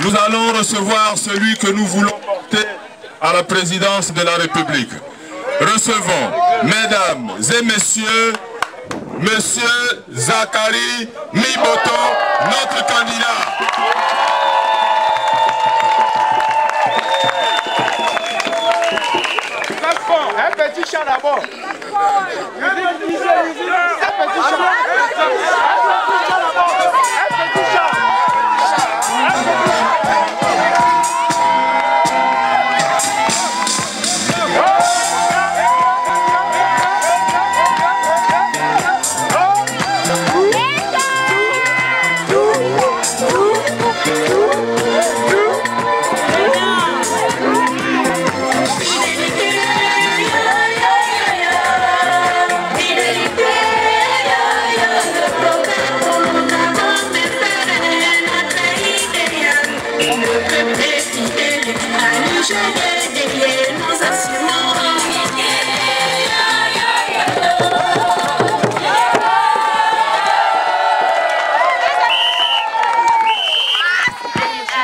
nous allons recevoir celui que nous voulons porter à la présidence de la République. Recevons, mesdames et messieurs, Monsieur Zakari Miboto, notre candidat. Un petit chat d'abord. Un petit chat.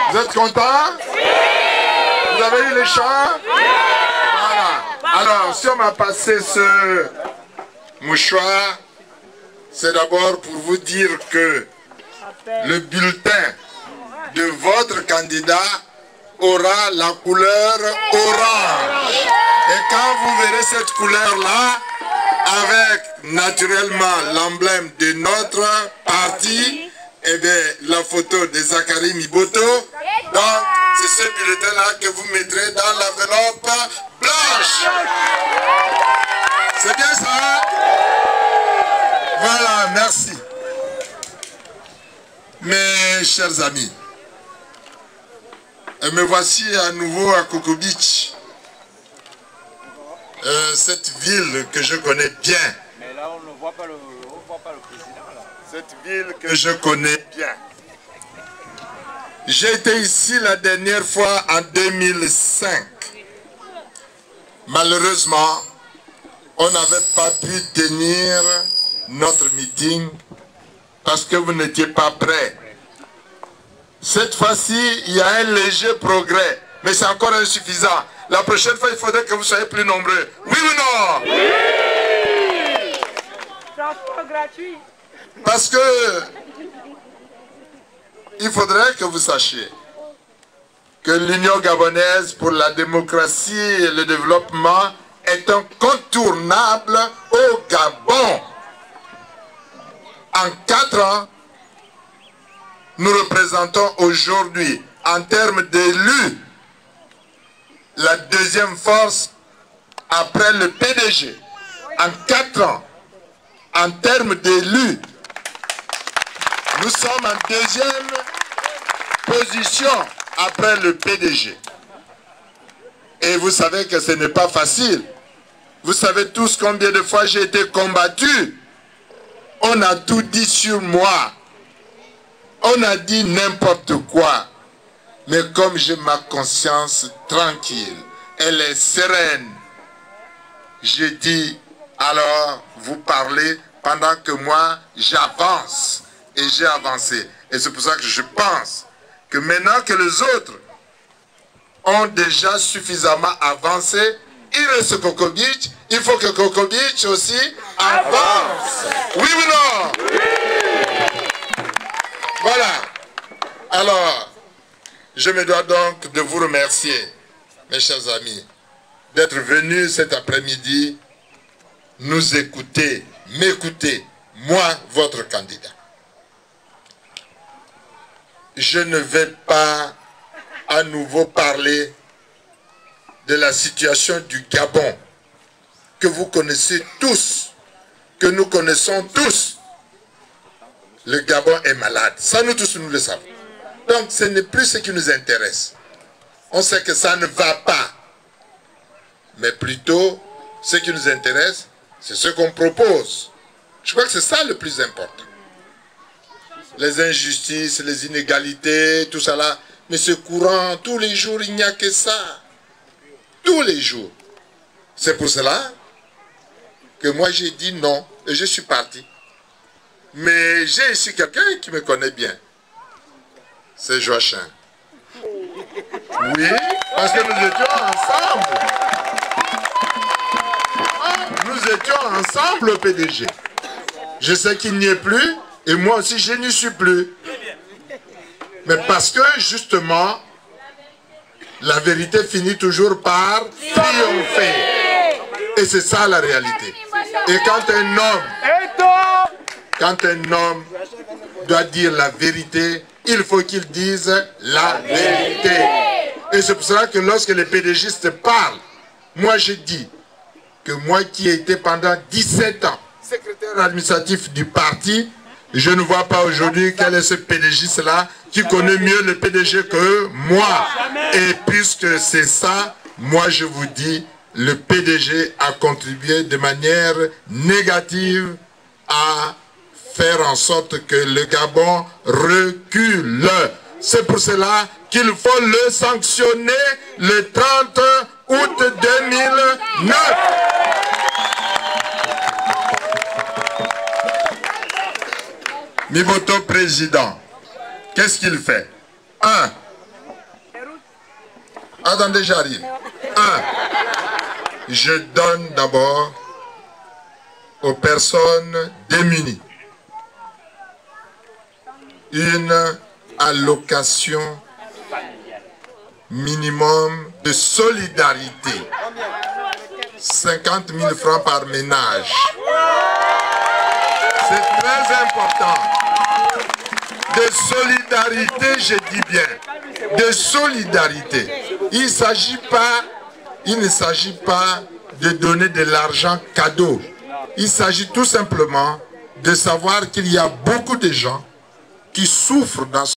Vous êtes content? Oui. Vous avez eu les chants? Oui. Voilà. Alors, si on m'a passé ce mouchoir, c'est d'abord pour vous dire que le bulletin de votre candidat aura la couleur orange. Et quand vous verrez cette couleur-là, avec naturellement l'emblème de notre parti, et bien la photo de Zakari Miboto, donc c'est ce bulletin-là que vous mettrez dans l'enveloppe blanche. C'est bien ça? Voilà, merci. Mes chers amis, me voici à nouveau à Coco Beach, cette ville que je connais bien. Mais là, on ne voit pas le président. Là. Cette ville que je connais bien. J'ai été ici la dernière fois en 2005. Malheureusement, on n'avait pas pu tenir notre meeting parce que vous n'étiez pas prêts. Cette fois-ci, il y a un léger progrès, mais c'est encore insuffisant. La prochaine fois, il faudrait que vous soyez plus nombreux. Oui ou non? Oui! Transport gratuit. Parce que il faudrait que vous sachiez que l'Union gabonaise pour la démocratie et le développement est incontournable au Gabon. En 4 ans, nous représentons aujourd'hui, en termes d'élus, la deuxième force après le PDG. En 4 ans, en termes d'élus, nous sommes en deuxième position après le PDG. Et vous savez que ce n'est pas facile. Vous savez tous combien de fois j'ai été combattu. On a tout dit sur moi. On a dit n'importe quoi. Mais comme j'ai ma conscience tranquille, elle est sereine, j'ai dit, alors vous parlez pendant que moi j'avance. Et j'ai avancé. Et c'est pour ça que je pense que maintenant que les autres ont déjà suffisamment avancé, il reste Coco Beach, il faut que Coco Beach aussi avance. Oui ou non? Oui. Voilà. Alors, je me dois donc de vous remercier, mes chers amis, d'être venus cet après-midi nous écouter, m'écouter, moi, votre candidat. Je ne vais pas à nouveau parler de la situation du Gabon, que vous connaissez tous, que nous connaissons tous. Le Gabon est malade. Ça, nous tous, nous le savons. Donc, ce n'est plus ce qui nous intéresse. On sait que ça ne va pas. Mais plutôt, ce qui nous intéresse, c'est ce qu'on propose. Je crois que c'est ça le plus important. Les injustices, les inégalités, tout ça là. Mais c'est courant, tous les jours, il n'y a que ça. Tous les jours. C'est pour cela que moi j'ai dit non et je suis parti. Mais j'ai ici quelqu'un qui me connaît bien. C'est Joachim. Oui, parce que nous étions ensemble. Nous étions ensemble au PDG. Je sais qu'il n'y est plus, et moi aussi je n'y suis plus. Mais parce que justement, la vérité finit toujours par triompher. Et c'est ça la réalité. Et quand un homme doit dire la vérité, il faut qu'il dise la vérité. Et c'est pour cela que lorsque les PDGistes parlent, moi je dis que moi qui ai été pendant 17 ans secrétaire administratif du parti, je ne vois pas aujourd'hui quel est ce PDGiste-là qui connaît mieux le PDG que moi. Et puisque c'est ça, moi je vous dis, le PDG a contribué de manière négative à faire en sorte que le Gabon recule. C'est pour cela qu'il faut le sanctionner le 30 août 2009. Miboto président, qu'est-ce qu'il fait? Attendez, j'arrive. Je donne d'abord aux personnes démunies une allocation minimum de solidarité. 50 000 francs par ménage. C'est très important. De solidarité, je dis bien. De solidarité. Il ne s'agit pas de donner de l'argent cadeau. Il s'agit tout simplement de savoir qu'il y a beaucoup de gens qui souffrent dans ce